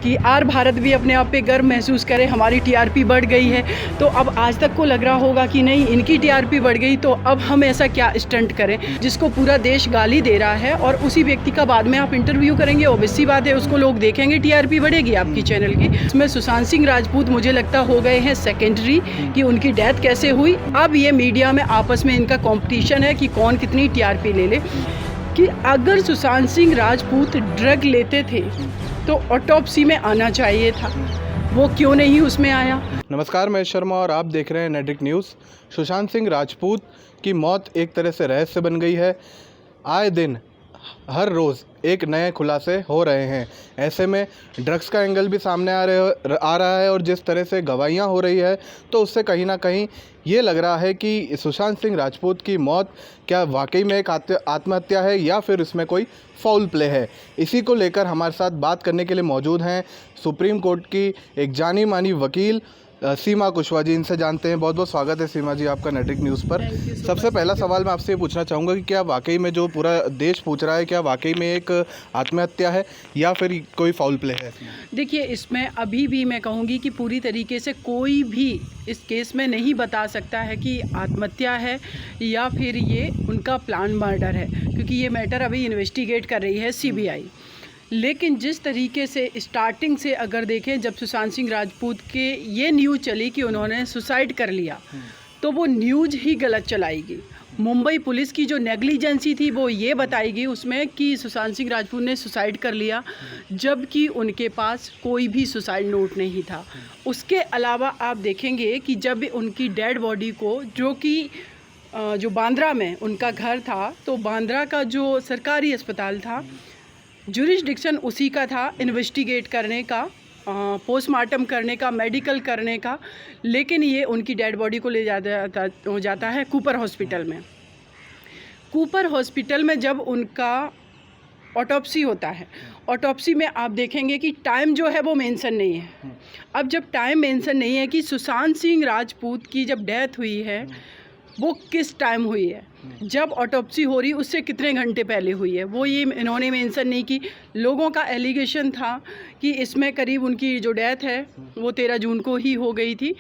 कि आर भारत भी अपने आप पे गर्व महसूस करे, हमारी टीआरपी बढ़ गई है। तो अब आज तक को लग रहा होगा कि नहीं, इनकी टीआरपी बढ़ गई तो अब हम ऐसा क्या स्टंट करें जिसको पूरा देश गाली दे रहा है, और उसी व्यक्ति का बाद में आप इंटरव्यू करेंगे, ऑब्वियस सी बात है उसको लोग देखेंगे, टीआरपी बढ़ेगी आपकी चैनल की। इसमें सुशांत सिंह राजपूत मुझे लगता हो गए हैं सेकेंडरी, कि उनकी डेथ कैसे हुई। अब ये मीडिया में आपस में इनका कॉम्पिटिशन है कि कौन कितनी टीआरपी ले ले। कि अगर सुशांत सिंह राजपूत ड्रग लेते थे तो ऑटोप्सी में आना चाहिए था, वो क्यों नहीं उसमें आया। नमस्कार, मैं शर्मा और आप देख रहे हैं नेटिक न्यूज़। सुशांत सिंह राजपूत की मौत एक तरह से रहस्य बन गई है। आए दिन हर रोज़ एक नए खुलासे हो रहे हैं। ऐसे में ड्रग्स का एंगल भी सामने आ रहा है, और जिस तरह से गवाहियाँ हो रही है तो उससे कहीं ना कहीं ये लग रहा है कि सुशांत सिंह राजपूत की मौत क्या वाकई में एक आत्महत्या है या फिर इसमें कोई फाउल प्ले है। इसी को लेकर हमारे साथ बात करने के लिए मौजूद हैं सुप्रीम कोर्ट की एक जानी मानी वकील सीमा कुशवाहा जी। इनसे जानते हैं। बहुत बहुत स्वागत है सीमा जी आपका नेटिक न्यूज़ पर। सबसे पहला सवाल मैं आपसे ये पूछना चाहूँगा कि क्या वाकई में जो पूरा देश पूछ रहा है, क्या वाकई में एक आत्महत्या है या फिर कोई फाउल प्ले है? देखिए, इसमें अभी भी मैं कहूँगी कि पूरी तरीके से कोई भी इस केस में नहीं बता सकता है कि आत्महत्या है या फिर ये उनका प्लान मर्डर है, क्योंकि ये मैटर अभी इन्वेस्टिगेट कर रही है सीबीआई। लेकिन जिस तरीके से स्टार्टिंग से अगर देखें, जब सुशांत सिंह राजपूत के ये न्यूज़ चली कि उन्होंने सुसाइड कर लिया, तो वो न्यूज़ ही गलत चलाएगी। मुंबई पुलिस की जो नेग्लिजेंसी थी वो ये बताएगी उसमें कि सुशांत सिंह राजपूत ने सुसाइड कर लिया, जबकि उनके पास कोई भी सुसाइड नोट नहीं था। उसके अलावा आप देखेंगे कि जब उनकी डेड बॉडी को, जो कि जो बांद्रा में उनका घर था, तो बांद्रा का जो सरकारी अस्पताल था, जुरिस्डिक्शन उसी का था इन्वेस्टिगेट करने का, पोस्टमार्टम करने का, मेडिकल करने का। लेकिन ये उनकी डेड बॉडी को ले जाता है कूपर हॉस्पिटल में। कूपर हॉस्पिटल में जब उनका ऑटोप्सी होता है, ऑटोप्सी में आप देखेंगे कि टाइम जो है वो मेंशन नहीं है। अब जब टाइम मेंशन नहीं है कि सुशांत सिंह राजपूत की जब डेथ हुई है वो किस टाइम हुई है, जब ऑटोप्सी हो रही उससे कितने घंटे पहले हुई है, वो ये इन्होंने मेंशन नहीं की। लोगों का एलिगेशन था कि इसमें करीब उनकी जो डेथ है वो 13 जून को ही हो गई थी,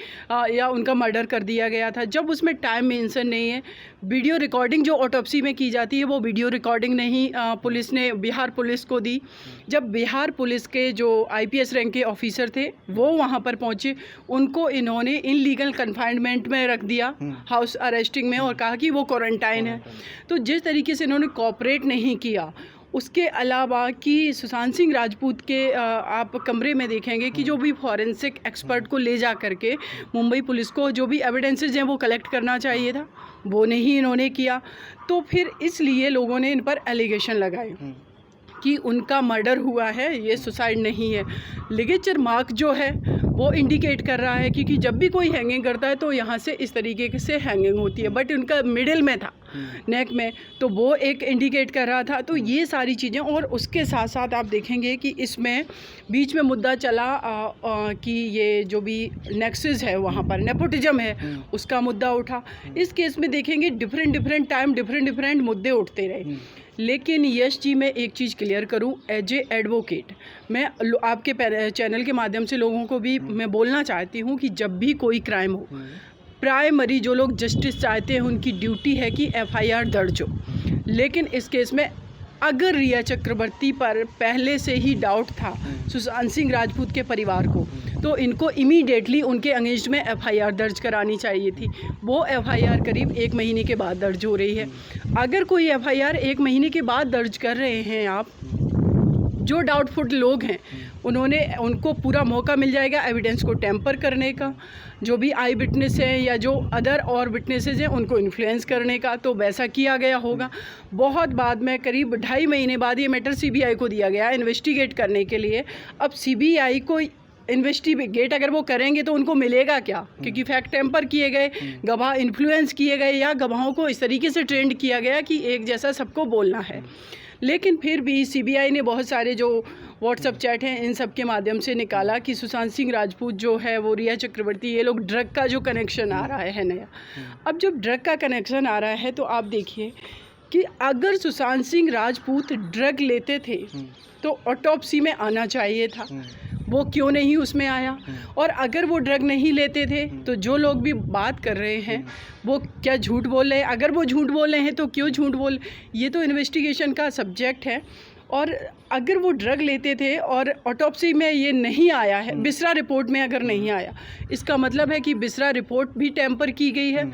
या उनका मर्डर कर दिया गया था, जब उसमें टाइम मेंशन नहीं है। वीडियो रिकॉर्डिंग जो ऑटोप्सी में की जाती है वो वीडियो रिकॉर्डिंग नहीं पुलिस ने बिहार पुलिस को दी। जब बिहार पुलिस के जो आईपीएस रैंक के ऑफिसर थे वो वहाँ पर पहुँचे, उनको इन्होंने इनलीगल कन्फाइनमेंट में रख दिया, हाउस अरेस्टिंग में, और कहा कि वो क्वारंटाइन है। तो जिस तरीके से इन्होंने कोऑपरेट नहीं किया, उसके अलावा कि सुशांत सिंह राजपूत के आप कमरे में देखेंगे कि जो भी फॉरेंसिक एक्सपर्ट को ले जा करके मुंबई पुलिस को जो भी एविडेंसेस हैं वो कलेक्ट करना चाहिए था, वो नहीं इन्होंने किया। तो फिर इसलिए लोगों ने इन पर एलिगेशन लगाए कि उनका मर्डर हुआ है, ये सुसाइड नहीं है। लिगेचर मार्क जो है वो इंडिकेट कर रहा है, क्योंकि जब भी कोई हैंगिंग करता है तो यहाँ से इस तरीके से हैंगिंग होती है, बट उनका मिडिल में था, नेक में, तो वो एक इंडिकेट कर रहा था। तो ये सारी चीज़ें, और उसके साथ साथ आप देखेंगे कि इसमें बीच में मुद्दा चला कि ये जो भी नेक्सस है वहाँ पर नेपोटिज्म है, उसका मुद्दा उठा। इस केस में देखेंगे डिफरेंट टाइम डिफरेंट मुद्दे उठते रहे। लेकिन यश जी, मैं एक चीज़ क्लियर करूं, एज ए एडवोकेट मैं आपके चैनल के माध्यम से लोगों को भी मैं बोलना चाहती हूं कि जब भी कोई क्राइम हो, प्राइमरी जो लोग जस्टिस चाहते हैं उनकी ड्यूटी है कि एफआईआर दर्ज हो। लेकिन इस केस में अगर रिया चक्रवर्ती पर पहले से ही डाउट था सुशांत सिंह राजपूत के परिवार को, तो इनको इमीडिएटली उनके अगेंस्ट में एफआईआर दर्ज करानी चाहिए थी। वो एफआईआर करीब 1 महीने के बाद दर्ज हो रही है। अगर कोई एफआईआर 1 महीने के बाद दर्ज कर रहे हैं आप, जो डाउटफुल लोग हैं उनको पूरा मौका मिल जाएगा एविडेंस को टेम्पर करने का, जो भी आई विटनेस हैं या जो अदर और विटनेसेस हैं उनको इन्फ्लुएंस करने का, तो वैसा किया गया होगा। बहुत बाद में करीब 2.5 महीने बाद ये मैटर सीबीआई को दिया गया इन्वेस्टिगेट करने के लिए। अब सीबीआई को इन्वेस्टिगेट अगर वो करेंगे तो उनको मिलेगा क्या, क्योंकि फैक्ट टेम्पर किए गए, गवाह इन्फ्लुएंस किए गए, या गवाहों को इस तरीके से ट्रेंड किया गया कि एक जैसा सबको बोलना है। लेकिन फिर भी सीबीआई ने बहुत सारे जो व्हाट्सएप चैट हैं इन सब के माध्यम से निकाला कि सुशांत सिंह राजपूत जो है वो रिया चक्रवर्ती, ये लोग ड्रग का जो कनेक्शन आ रहा है नया। अब जब ड्रग का कनेक्शन आ रहा है तो आप देखिए कि अगर सुशांत सिंह राजपूत ड्रग लेते थे तो ऑटोप्सी में आना चाहिए था, वो क्यों नहीं उसमें आया, और अगर वो ड्रग नहीं लेते थे तो जो लोग भी बात कर रहे हैं वो क्या झूठ बोल रहे हैं, अगर वो झूठ बोल रहे हैं तो क्यों झूठ बोल, ये तो इन्वेस्टिगेशन का सब्जेक्ट है। और अगर वो ड्रग लेते थे और ऑटोप्सी में ये नहीं आया है, बिसरा रिपोर्ट में अगर नहीं आया, इसका मतलब है कि बिसरा रिपोर्ट भी टेम्पर की गई है।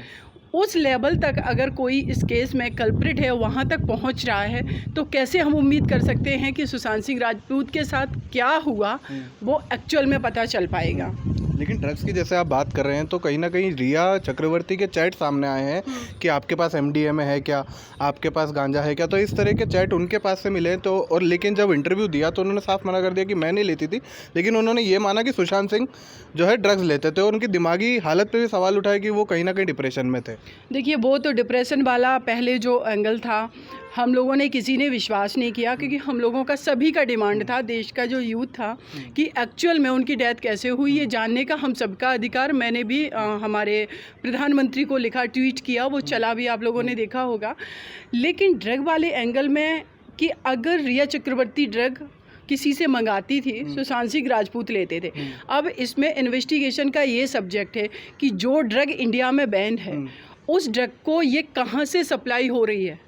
उस लेवल तक अगर कोई इस केस में कल्प्रिट है, वहाँ तक पहुँच रहा है, तो कैसे हम उम्मीद कर सकते हैं कि सुशांत सिंह राजपूत के साथ क्या हुआ वो एक्चुअल में पता चल पाएगा। लेकिन ड्रग्स की जैसे आप बात कर रहे हैं तो कहीं ना कहीं रिया चक्रवर्ती के चैट सामने आए हैं कि आपके पास MDMA है क्या, आपके पास गांजा है क्या, तो इस तरह के चैट उनके पास से मिले। तो और लेकिन जब इंटरव्यू दिया तो उन्होंने साफ मना कर दिया कि मैं नहीं लेती थी, लेकिन उन्होंने ये माना कि सुशांत सिंह जो है ड्रग्स लेते थे और उनकी दिमागी हालत पे भी सवाल उठाया कि वो कहीं ना कहीं डिप्रेशन में थे। देखिए, वो तो डिप्रेशन वाला पहले जो एंगल था, हम लोगों ने किसी ने विश्वास नहीं किया, क्योंकि हम लोगों का सभी का डिमांड था, देश का जो यूथ था, कि एक्चुअल में उनकी डेथ कैसे हुई ये जानने का हम सबका अधिकार। मैंने भी हमारे प्रधानमंत्री को लिखा, ट्वीट किया, वो चला भी, आप लोगों ने देखा होगा। लेकिन ड्रग वाले एंगल में कि अगर रिया चक्रवर्ती ड्रग किसी से मंगाती थी, सुशांत सिंह राजपूत लेते थे। अब इसमें इन्वेस्टिगेशन का ये सब्जेक्ट है कि जो ड्रग इंडिया में बैन है उस ड्रग को ये कहाँ से सप्लाई हो रही है,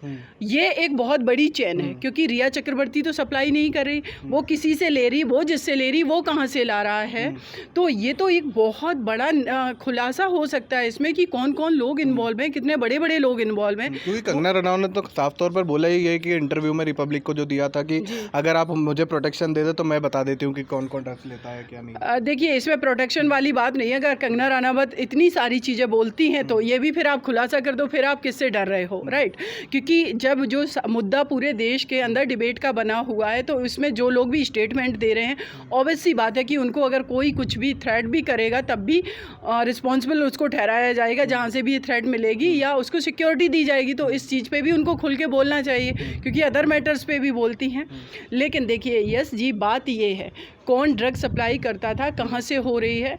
ये एक बहुत बड़ी चेन है। क्योंकि रिया चक्रवर्ती तो सप्लाई नहीं कर रही, वो किसी से ले रही, वो जिससे ले रही वो कहाँ से ला रहा है। तो ये तो एक बहुत बड़ा खुलासा हो सकता है इसमें कि कौन कौन लोग इन्वॉल्व हैं, कितने बड़े बड़े लोग इन्वॉल्व हैं। क्योंकि कंगना रनौत ने तो साफ तौर पर बोला ही है कि इंटरव्यू में रिपब्लिक को जो दिया था कि अगर आप मुझे प्रोटेक्शन दे दे तो मैं बता देती हूँ कि कौन कौन ड्रग्स लेता है क्या नहीं। देखिए, इसमें प्रोटेक्शन वाली बात नहीं है। अगर कंगना रनौत इतनी सारी चीज़ें बोलती हैं तो ये भी फिर आप खुलासा कर दो, फिर आप किससे डर रहे हो, राइट। क्योंकि जब जो मुद्दा पूरे देश के अंदर डिबेट का बना हुआ है तो इसमें जो लोग भी स्टेटमेंट दे रहे हैं, ऑब्वियस सी बात है कि उनको अगर कोई कुछ भी थ्रेट भी करेगा तब भी रिस्पॉन्सिबल उसको ठहराया जाएगा, जहाँ से भी ये थ्रेट मिलेगी या उसको सिक्योरिटी दी जाएगी। तो इस चीज़ पे भी उनको खुल के बोलना चाहिए, क्योंकि अदर मैटर्स पे भी बोलती हैं। लेकिन देखिए, यस जी, बात ये है कौन ड्रग सप्लाई करता था, कहाँ से हो रही है,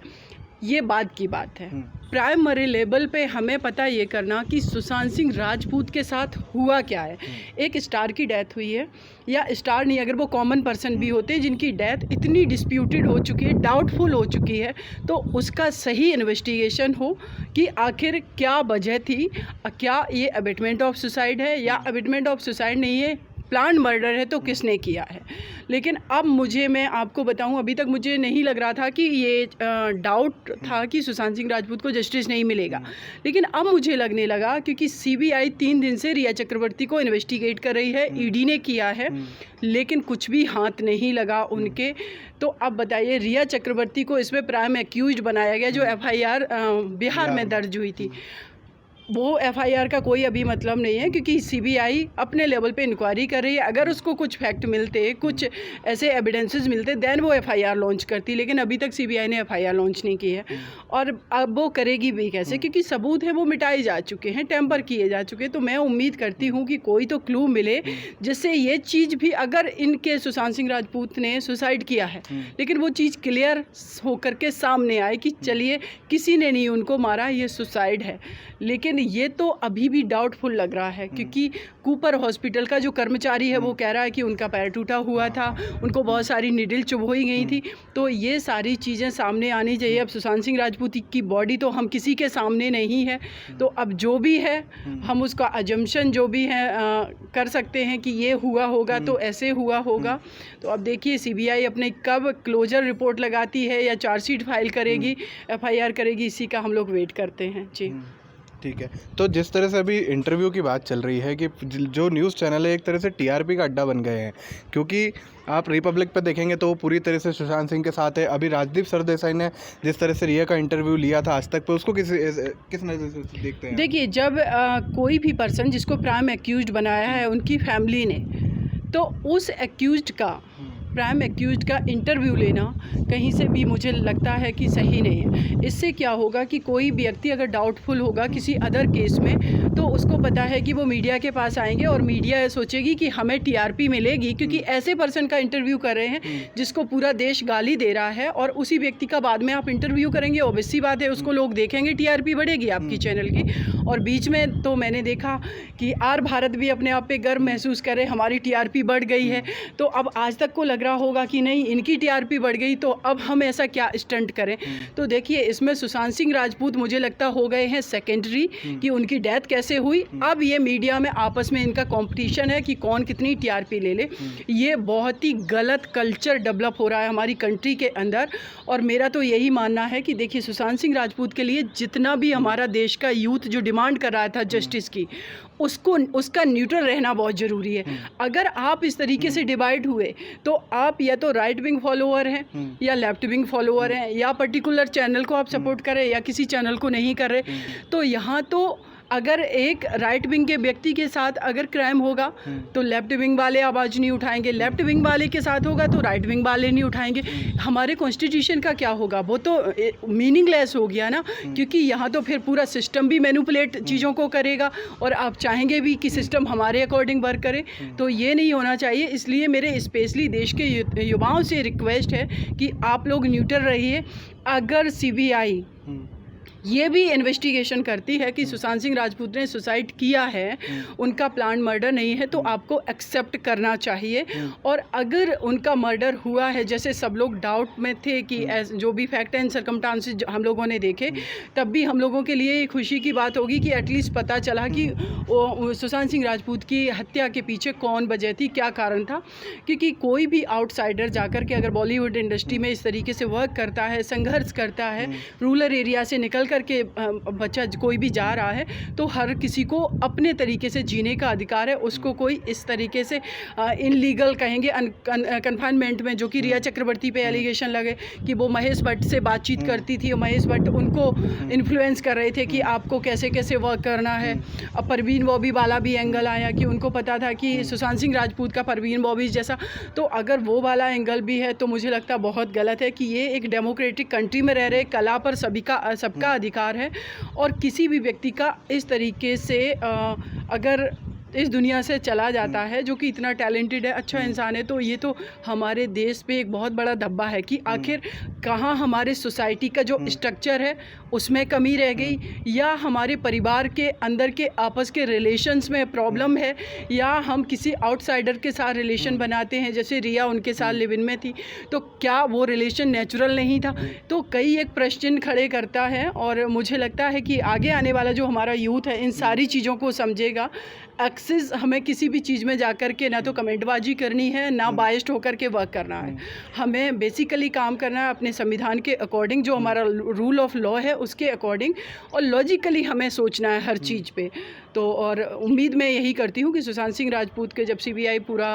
ये बात की बात है। प्राइमरी लेवल पे हमें पता ये करना कि सुशांत सिंह राजपूत के साथ हुआ क्या है। एक स्टार की डेथ हुई है, या स्टार नहीं, अगर वो कॉमन पर्सन भी होते जिनकी डेथ इतनी डिस्प्यूटेड हो चुकी है, डाउटफुल हो चुकी है, तो उसका सही इन्वेस्टिगेशन हो कि आखिर क्या वजह थी, क्या ये अबेटमेंट ऑफ सुसाइड है या अबेटमेंट ऑफ सुसाइड नहीं है, प्लान मर्डर है, तो किसने किया है। लेकिन अब मैं आपको बताऊं, अभी तक मुझे नहीं लग रहा था कि ये डाउट था कि सुशांत सिंह राजपूत को जस्टिस नहीं मिलेगा, लेकिन अब मुझे लगने लगा, क्योंकि CBI 3 दिन से रिया चक्रवर्ती को इन्वेस्टिगेट कर रही है, ED ने किया है, लेकिन कुछ भी हाथ नहीं लगा उनके। तो अब बताइए, रिया चक्रवर्ती को इसमें प्राइम एक्यूज्ड बनाया गया, जो FIR बिहार में दर्ज हुई थी। वो FIR का कोई अभी मतलब नहीं है, क्योंकि CBI अपने लेवल पे इंक्वायरी कर रही है। अगर उसको कुछ फैक्ट मिलते, कुछ ऐसे एविडेंसेस मिलते, देन वो FIR लॉन्च करती, लेकिन अभी तक CBI ने FIR लॉन्च नहीं की है। और अब वो करेगी भी कैसे, क्योंकि सबूत है वो मिटाए जा चुके हैं, टेम्पर किए जा चुके हैं। तो मैं उम्मीद करती हूँ कि कोई तो क्लू मिले जिससे ये चीज़ भी, अगर इनके सुशांत सिंह राजपूत ने सुसाइड किया है, लेकिन वो चीज़ क्लियर होकर के सामने आए कि चलिए किसी ने नहीं उनको मारा, ये सुसाइड है। लेकिन ये तो अभी भी डाउटफुल लग रहा है, क्योंकि कूपर हॉस्पिटल का जो कर्मचारी है वो कह रहा है कि उनका पैर टूटा हुआ था, उनको बहुत सारी निडल चुभोई गई थी। तो ये सारी चीज़ें सामने आनी चाहिए। अब सुशांत सिंह राजपूत की बॉडी तो हम किसी के सामने नहीं है, तो अब जो भी है हम उसका अजम्पशन जो भी है कर सकते हैं कि ये हुआ होगा तो ऐसे हुआ होगा। तो अब देखिए CBI अपने कब क्लोजर रिपोर्ट लगाती है या चार्जशीट फाइल करेगी, FIR करेगी, इसी का हम लोग वेट करते हैं जी। ठीक है, तो जिस तरह से अभी इंटरव्यू की बात चल रही है कि जो न्यूज़ चैनल है एक तरह से TRP का अड्डा बन गए हैं, क्योंकि आप रिपब्लिक पे देखेंगे तो वो पूरी तरह से सुशांत सिंह के साथ है। अभी राजदीप सरदेसाई ने जिस तरह से रिया का इंटरव्यू लिया था आज तक पे, उसको किस नज़र से देखते हैं? देखिए, जब कोई भी पर्सन जिसको प्राइम एक्यूज्ड बनाया है उनकी फैमिली ने, तो उस एक्यूज्ड का, प्राइम एक्यूज्ड का इंटरव्यू लेना कहीं से भी मुझे लगता है कि सही नहीं है। इससे क्या होगा कि कोई व्यक्ति अगर डाउटफुल होगा किसी अदर केस में, तो उसको पता है कि वो मीडिया के पास आएंगे और मीडिया सोचेगी कि हमें TRP मिलेगी, क्योंकि ऐसे पर्सन का इंटरव्यू कर रहे हैं जिसको पूरा देश गाली दे रहा है, और उसी व्यक्ति का बाद में आप इंटरव्यू करेंगे, ऑब्वियस सी बात है उसको लोग देखेंगे, TRP बढ़ेगी आपकी चैनल की। और बीच में तो मैंने देखा कि आर भारत भी अपने आप पे गर्व महसूस करे, हमारी TRP बढ़ गई है। तो अब आज तक को लग रहा होगा कि नहीं इनकी टीआरपी बढ़ गई तो अब हम ऐसा क्या स्टंट करें। तो देखिए इसमें सुशांत सिंह राजपूत मुझे लगता हो गए हैं सेकेंडरी कि उनकी डेथ कैसे हुई। अब ये मीडिया में आपस में इनका कंपटीशन है कि कौन कितनी टीआरपी ले ले। ये बहुत ही गलत कल्चर डेवलप हो रहा है हमारी कंट्री के अंदर। और मेरा तो यही मानना है कि देखिए सुशांत सिंह राजपूत के लिए जितना भी हमारा देश का यूथ जो डिमांड कर रहा था जस्टिस की, उसका न्यूट्रल रहना बहुत ज़रूरी है। अगर आप इस तरीके से डिवाइड हुए तो आप या तो राइट विंग फॉलोअर हैं या लेफ्ट विंग फॉलोअर हैं, या पर्टिकुलर चैनल को आप सपोर्ट करें या किसी चैनल को नहीं कर रहे। तो यहाँ तो अगर एक राइट विंग के व्यक्ति के साथ अगर क्राइम होगा तो लेफ्ट विंग वाले आवाज़ नहीं उठाएंगे, लेफ्ट विंग वाले के साथ होगा तो राइट विंग वाले नहीं उठाएंगे। हमारे कॉन्स्टिट्यूशन का क्या होगा, वो तो मीनिंगलेस हो गया ना, क्योंकि यहाँ तो फिर पूरा सिस्टम भी मैनिपुलेट चीज़ों को करेगा और आप चाहेंगे भी कि सिस्टम हमारे अकॉर्डिंग वर्क करे, तो ये नहीं होना चाहिए। इसलिए मेरे स्पेशली देश के युवाओं से रिक्वेस्ट है कि आप लोग न्यूट्रल रहिए। अगर सीबीआई ये भी इन्वेस्टिगेशन करती है कि सुशांत सिंह राजपूत ने सुसाइड किया है, उनका प्लान मर्डर नहीं है, तो आपको एक्सेप्ट करना चाहिए। और अगर उनका मर्डर हुआ है, जैसे सब लोग डाउट में थे कि जो भी फैक्ट एंड सर्कमस्टांसेस हम लोगों ने देखे, तब भी हम लोगों के लिए खुशी की बात होगी कि एटलीस्ट पता चला कि सुशांत सिंह राजपूत की हत्या के पीछे कौन वजह थी, क्या कारण था। क्योंकि कोई भी आउटसाइडर जाकर के अगर बॉलीवुड इंडस्ट्री में इस तरीके से वर्क करता है, संघर्ष करता है, रूरल एरिया से निकल करके बच्चा कोई भी जा रहा है, तो हर किसी को अपने तरीके से जीने का अधिकार है। उसको कोई इस तरीके से इनलीगल कहेंगे कन्फाइनमेंट में, जो कि रिया चक्रवर्ती पे एलिगेशन लगे कि वो महेश भट्ट से बातचीत करती थी और महेश भट्ट उनको इन्फ्लुएंस कर रहे थे कि आपको कैसे कैसे वर्क करना है। अब परवीन बॉबी वाला भी एंगल आया कि उनको पता था कि सुशांत सिंह राजपूत का परवीन बॉबी जैसा, तो अगर वो वाला एंगल भी है तो मुझे लगता बहुत गलत है कि ये एक डेमोक्रेटिक कंट्री में रह रहे, कला पर सबका अधिकार है। और किसी भी व्यक्ति का इस तरीके से अगर इस दुनिया से चला जाता है, जो कि इतना टैलेंटेड है, अच्छा इंसान है, तो ये तो हमारे देश पे एक बहुत बड़ा धब्बा है कि आखिर कहाँ हमारे सोसाइटी का जो स्ट्रक्चर है उसमें कमी रह गई, या हमारे परिवार के अंदर के आपस के रिलेशंस में प्रॉब्लम है, या हम किसी आउटसाइडर के साथ रिलेशन बनाते हैं, जैसे रिया उनके साथ लिव इन में थी, तो क्या वो रिलेशन नेचुरल नहीं था। तो कई एक प्रश्न खड़े करता है। और मुझे लगता है कि आगे आने वाला जो हमारा यूथ है इन सारी चीज़ों को समझेगा। एक्सेस हमें किसी भी चीज़ में जाकर के ना तो कमेंटबाजी करनी है, ना बायस्ड होकर के वर्क करना है। हमें बेसिकली काम करना है अपने संविधान के अकॉर्डिंग, जो हमारा रूल ऑफ लॉ है उसके अकॉर्डिंग, और लॉजिकली हमें सोचना है हर चीज़ पे। तो और उम्मीद मैं यही करती हूँ कि सुशांत सिंह राजपूत के जब सीबीआई पूरा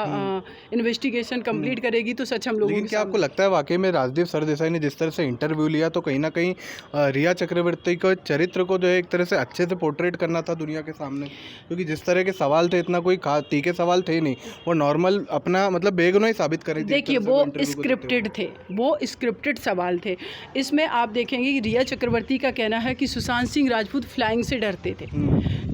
इन्वेस्टिगेशन कंप्लीट करेगी तो सच हम लोगों लेकिन क्या आपको लगता है वाकई में राजदीप सरदेसाई ने जिस तरह से इंटरव्यू लिया, तो कहीं ना कहीं रिया चक्रवर्ती के चरित्र को जो है एक तरह से अच्छे से पोर्ट्रेट करना था दुनिया के सामने? क्योंकि जिस तरह के सवाल थे, इतना कोई तीखे सवाल थे नहीं, वो नॉर्मल अपना मतलब बेगुनाह साबित कर रही थी। देखिए वो स्क्रिप्टेड थे, वो स्क्रिप्टेड सवाल थे। इसमें आप देखेंगे कि रिया चक्रवर्ती का कहना है कि सुशांत सिंह राजपूत फ्लाइंग से डरते थे।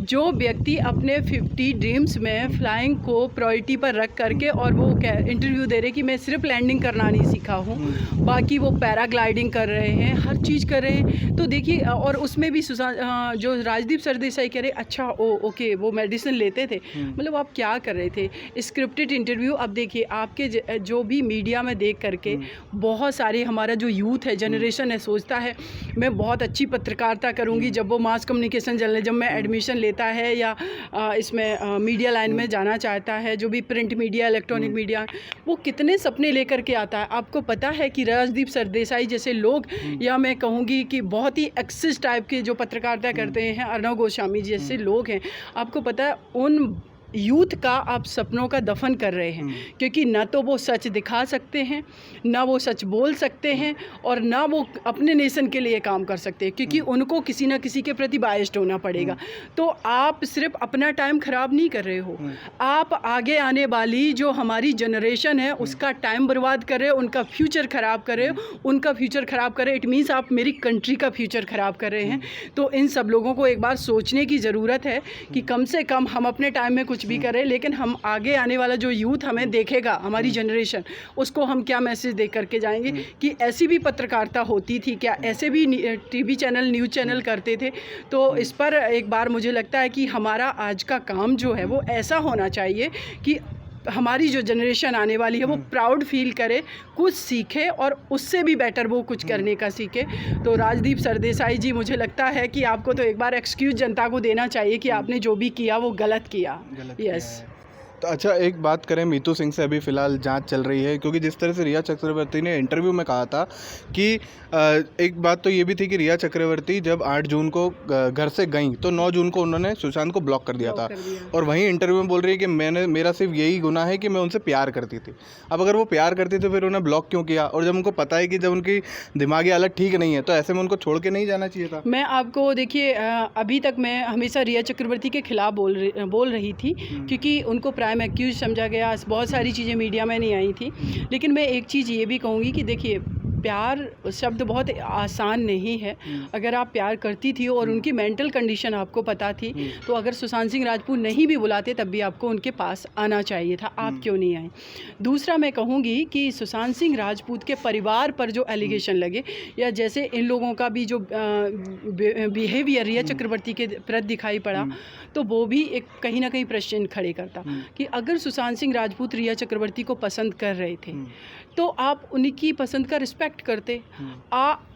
जो व्यक्ति अपने 50 ड्रीम्स में फ्लाइंग को प्रायोरिटी पर रख करके, और वो इंटरव्यू दे रहे कि मैं सिर्फ लैंडिंग करना नहीं सीखा हूँ, बाकी वो पैराग्लाइडिंग कर रहे हैं, हर चीज़ कर रहे हैं। तो देखिए, और उसमें भी जो राजदीप सरदेसाई कह रहे अच्छा ओके वो मेडिसिन लेते थे, मतलब आप क्या कर रहे थे? Scripted interview. अब देखिए आपके जो भी मीडिया में देख करके बहुत सारे हमारा जो यूथ है, जनरेशन है, सोचता है मैं बहुत अच्छी पत्रकारिता करूँगी जब वो मास कम्युनिकेशन जब मैं एडमिशन लेता है या इसमें मीडिया लाइन में जाना चाहता है, जो भी प्रिंट मीडिया, इलेक्ट्रॉनिक मीडिया, वो कितने सपने लेकर के आता है। आपको पता है कि राजदीप सरदेसाई जैसे लोग, या मैं कहूँगी कि बहुत ही एक्सिस टाइप के जो पत्रकारिता करते हैं, अर्णव गोस्वामी जैसे लोग हैं, आपको पता है उन यूथ का आप सपनों का दफन कर रहे हैं, क्योंकि ना तो वो सच दिखा सकते हैं, ना वो सच बोल सकते हैं, और ना वो अपने नेशन के लिए काम कर सकते हैं, क्योंकि उनको किसी ना किसी के प्रति बायस्ड होना पड़ेगा। तो आप सिर्फ अपना टाइम ख़राब नहीं कर रहे हो, आप आगे आने वाली जो हमारी जनरेशन है उसका टाइम बर्बाद कर रहे हो, उनका फ्यूचर ख़राब कर रहे हो। उनका फ्यूचर ख़राब कर रहे हो, इट मीन्स आप मेरी कंट्री का फ्यूचर ख़राब कर रहे हैं। तो इन सब लोगों को एक बार सोचने की ज़रूरत है कि कम से कम हम अपने टाइम में कुछ भी करें, लेकिन हम आगे आने वाला जो यूथ हमें देखेगा, हमारी जनरेशन, उसको हम क्या मैसेज दे करके जाएंगे कि ऐसी भी पत्रकारिता होती थी क्या, ऐसे भी टीवी चैनल, न्यूज़ चैनल करते थे। तो इस पर एक बार मुझे लगता है कि हमारा आज का काम जो है वो ऐसा होना चाहिए कि हमारी जो जनरेशन आने वाली है वो प्राउड फील करे, कुछ सीखे और उससे भी बेटर वो कुछ करने का सीखे। तो राजदीप सरदेसाई जी, मुझे लगता है कि आपको तो एक बार एक्सक्यूज़ जनता को देना चाहिए कि आपने जो भी किया वो गलत किया। यस। तो अच्छा, एक बात करें, मीतू सिंह से अभी फ़िलहाल जांच चल रही है, क्योंकि जिस तरह से रिया चक्रवर्ती ने इंटरव्यू में कहा था कि एक बात तो ये भी थी कि रिया चक्रवर्ती जब 8 जून को घर से गई तो 9 जून को उन्होंने सुशांत को ब्लॉक कर दिया था, और वहीं इंटरव्यू में बोल रही है कि मेरा सिर्फ यही गुनाह है कि मैं उनसे प्यार करती थी। अब अगर वो प्यार करती तो फिर उन्हें ब्लॉक क्यों किया? और जब उनको पता है कि जब उनकी दिमागी हालत ठीक नहीं है तो ऐसे में उनको छोड़ के नहीं जाना चाहिए था। मैं आपको देखिए, अभी तक मैं हमेशा रिया चक्रवर्ती के खिलाफ बोल रही थी, क्योंकि उनको प्राइम एक्यूज समझा गया, बहुत सारी चीज़ें मीडिया में नहीं आई थी। लेकिन मैं एक चीज़ ये भी कहूँगी कि देखिए, प्यार शब्द बहुत आसान नहीं है। अगर आप प्यार करती थी और उनकी मेंटल कंडीशन आपको पता थी, तो अगर सुशांत सिंह राजपूत नहीं भी बुलाते तब भी आपको उनके पास आना चाहिए था। आप क्यों नहीं आए? दूसरा मैं कहूँगी कि सुशांत सिंह राजपूत के परिवार पर जो एलिगेशन लगे, या जैसे इन लोगों का भी जो बिहेवियर रिया चक्रवर्ती के प्रति दिखाई पड़ा, तो वो भी एक कहीं ना कहीं प्रश्न खड़े करता कि अगर सुशांत सिंह राजपूत रिया चक्रवर्ती को पसंद कर रहे थे तो आप उनकी पसंद का रिस्पेक्ट करते।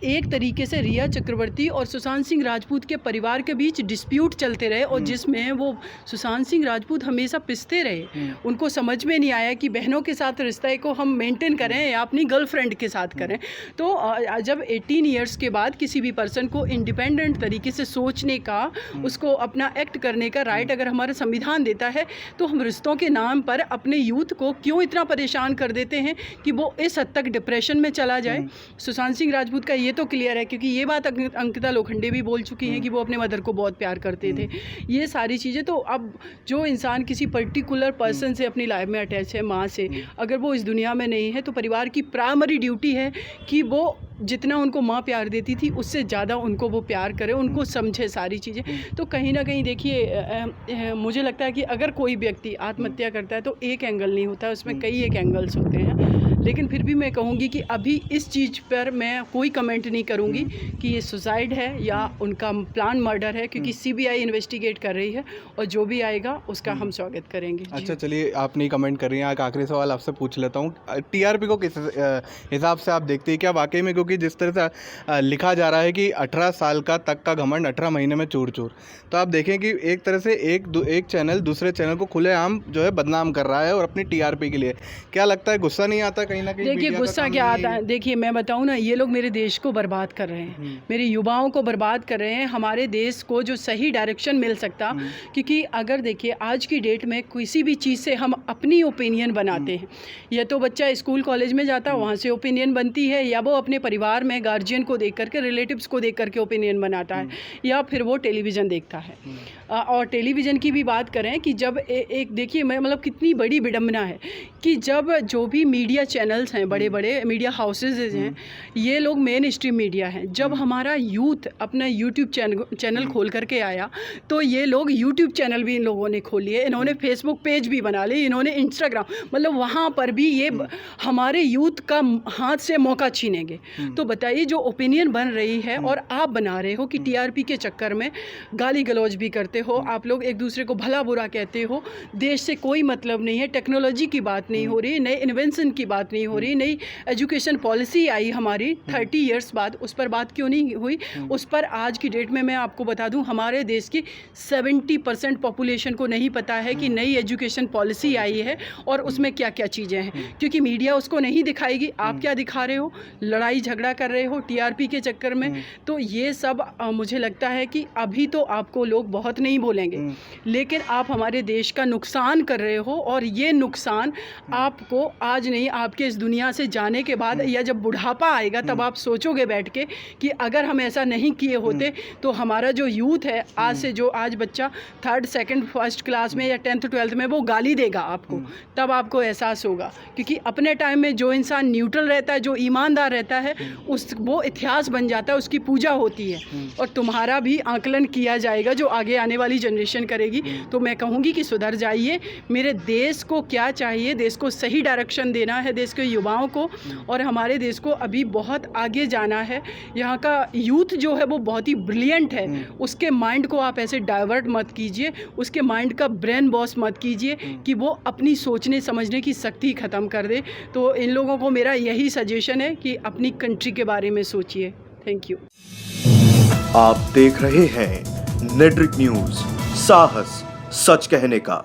एक तरीके से रिया चक्रवर्ती और सुशांत सिंह राजपूत के परिवार के बीच डिस्प्यूट चलते रहे, और जिसमें वो सुशांत सिंह राजपूत हमेशा पिसते रहे। उनको समझ में नहीं आया कि बहनों के साथ रिश्ते को हम मेंटेन करें या अपनी गर्लफ्रेंड के साथ करें। तो जब 18 ईयर्स के बाद किसी भी पर्सन को इंडिपेंडेंट तरीके से सोचने का, उसको अपना एक्ट करने का राइट अगर हमारा संविधान देता है, तो हम रिश्तों के नाम पर अपने यूथ को क्यों इतना परेशान कर देते हैं कि वो इस हद तक डिप्रेशन में चला जाए। सुशांत सिंह राजपूत का ये तो क्लियर है, क्योंकि ये बात अंकिता लोखंडे भी बोल चुकी हैं कि वो अपने मदर को बहुत प्यार करते थे। ये सारी चीज़ें, तो अब जो इंसान किसी पर्टिकुलर पर्सन से अपनी लाइफ में अटैच है, माँ से, अगर वो इस दुनिया में नहीं है, तो परिवार की प्राइमरी ड्यूटी है कि वो जितना उनको माँ प्यार देती थी उससे ज़्यादा उनको वो प्यार करे, उनको समझे सारी चीज़ें। तो कहीं ना कहीं देखिए, मुझे लगता है कि अगर कोई व्यक्ति आत्महत्या करता है तो एक एंगल नहीं होता है, उसमें कई एक एंगल्स होते हैं। लेकिन फिर भी मैं कहूँगी कि अभी इस चीज़ पर मैं कोई कमेंट नहीं करूँगी कि ये सुसाइड है या उनका प्लान मर्डर है, क्योंकि सीबीआई इन्वेस्टिगेट कर रही है और जो भी आएगा उसका हम स्वागत करेंगे। अच्छा, चलिए, आप नहीं कमेंट कर रही हैं, एक आखिरी सवाल आपसे पूछ लेता हूँ। टीआरपी को किस हिसाब से आप देखते हैं? क्या वाकई में, क्योंकि जिस तरह से लिखा जा रहा है कि 18 साल का तक का घमंड 18 महीने में चूर चूर, तो आप देखें कि एक तरह से एक चैनल दूसरे चैनल को खुलेआम जो है बदनाम कर रहा है और अपनी टीआरपी के लिए। क्या लगता है, गुस्सा नहीं आता कहीं ना कहीं? देखिए, गुस्सा क्या आता है, देखिए मैं बताऊं ना, ये लोग मेरे देश को बर्बाद कर रहे हैं, मेरे युवाओं को बर्बाद कर रहे हैं, हमारे देश को जो सही डायरेक्शन मिल सकता। क्योंकि अगर देखिए, आज की डेट में किसी भी चीज़ से हम अपनी ओपिनियन बनाते हैं, या तो बच्चा स्कूल कॉलेज में जाता है, वहाँ से ओपिनियन बनती है, या वो अपने परिवार में गार्जियन को देख करके, रिलेटिव्स को देख करके ओपिनियन बनाता है, या फिर वो टेलीविज़न देखता है। और टेलीविज़न की भी बात करें कि जब एक देखिए, मैं मतलब कितनी बड़ी विडंबना है कि जब जो भी मीडिया चैनल्स हैं, बड़े बड़े मीडिया हाउसेज हैं, ये लोग मेन स्ट्रीम मीडिया हैं, जब हमारा यूथ अपना यूट्यूब चैनल खोल करके आया, तो ये लोग यूट्यूब चैनल भी इन लोगों ने खोल लिए, इन्होंने फेसबुक पेज भी बना लिए, इन्होंने इंस्टाग्राम, मतलब वहाँ पर भी ये हमारे यूथ का हाथ से मौका छीनेंगे। तो बताइए, जो ओपिनियन बन रही है और आप बना रहे हो कि टीआरपी के चक्कर में गाली गलौज भी करते हो, आप लोग एक दूसरे को भला बुरा कहते हो, देश से कोई मतलब नहीं है, टेक्नोलॉजी की बात नहीं हो रही, नए इन्वेंशन की बात नहीं हो रही, नई एजुकेशन पॉलिसी आई हमारी 30 ईयर्स बाद, उस पर बात क्यों नहीं हुई? उस पर आज की डेट में मैं आपको बता दूं, हमारे देश की 70% पॉपुलेशन को नहीं पता है कि नई एजुकेशन पॉलिसी आई है और उसमें क्या क्या चीज़ें हैं, क्योंकि मीडिया उसको नहीं दिखाएगी। आप क्या दिखा रहे हो? लड़ाई झगड़ा कर रहे हो टीआरपी के चक्कर में। तो ये सब मुझे लगता है कि अभी तो आपको लोग बहुत नहीं बोलेंगे, लेकिन आप हमारे देश का नुकसान कर रहे हो, और ये नुकसान आपको आज नहीं, आपके इस दुनिया से जाने के बाद, या जब बुढ़ापा आएगा तब आप सोचोगे बैठ के कि अगर हम ऐसा नहीं किए होते तो हमारा जो यूथ है, आज से जो आज बच्चा 3rd, 2nd, 1st क्लास में या 10th, 12th में वो गाली देगा आपको, तब आपको एहसास होगा। क्योंकि अपने टाइम में जो इंसान न्यूट्रल रहता है, जो ईमानदार रहता है, वो इतिहास बन जाता है, उसकी पूजा होती है और तुम्हारा भी आकलन किया जाएगा जो आगे आने वाली जनरेशन करेगी। तो मैं कहूँगी कि सुधर जाइए। मेरे देश को क्या चाहिए, देश को सही डायरेक्शन देना है, देश के युवाओं को, और हमारे देश को अभी बहुत आगे जाना है। यहाँ का यूथ जो है वो बहुत ही ब्रिलियंट है, उसके माइंड को आप ऐसे डाइवर्ट मत कीजिए, उसके माइंड का ब्रेन वॉश मत कीजिए कि वो अपनी सोचने समझने की शक्ति ख़त्म कर दे। तो इन लोगों को मेरा यही सजेशन है कि अपनी कंट्री के बारे में सोचिए। Thank you. आप देख रहे हैं नेट्रिक न्यूज, साहस सच कहने का।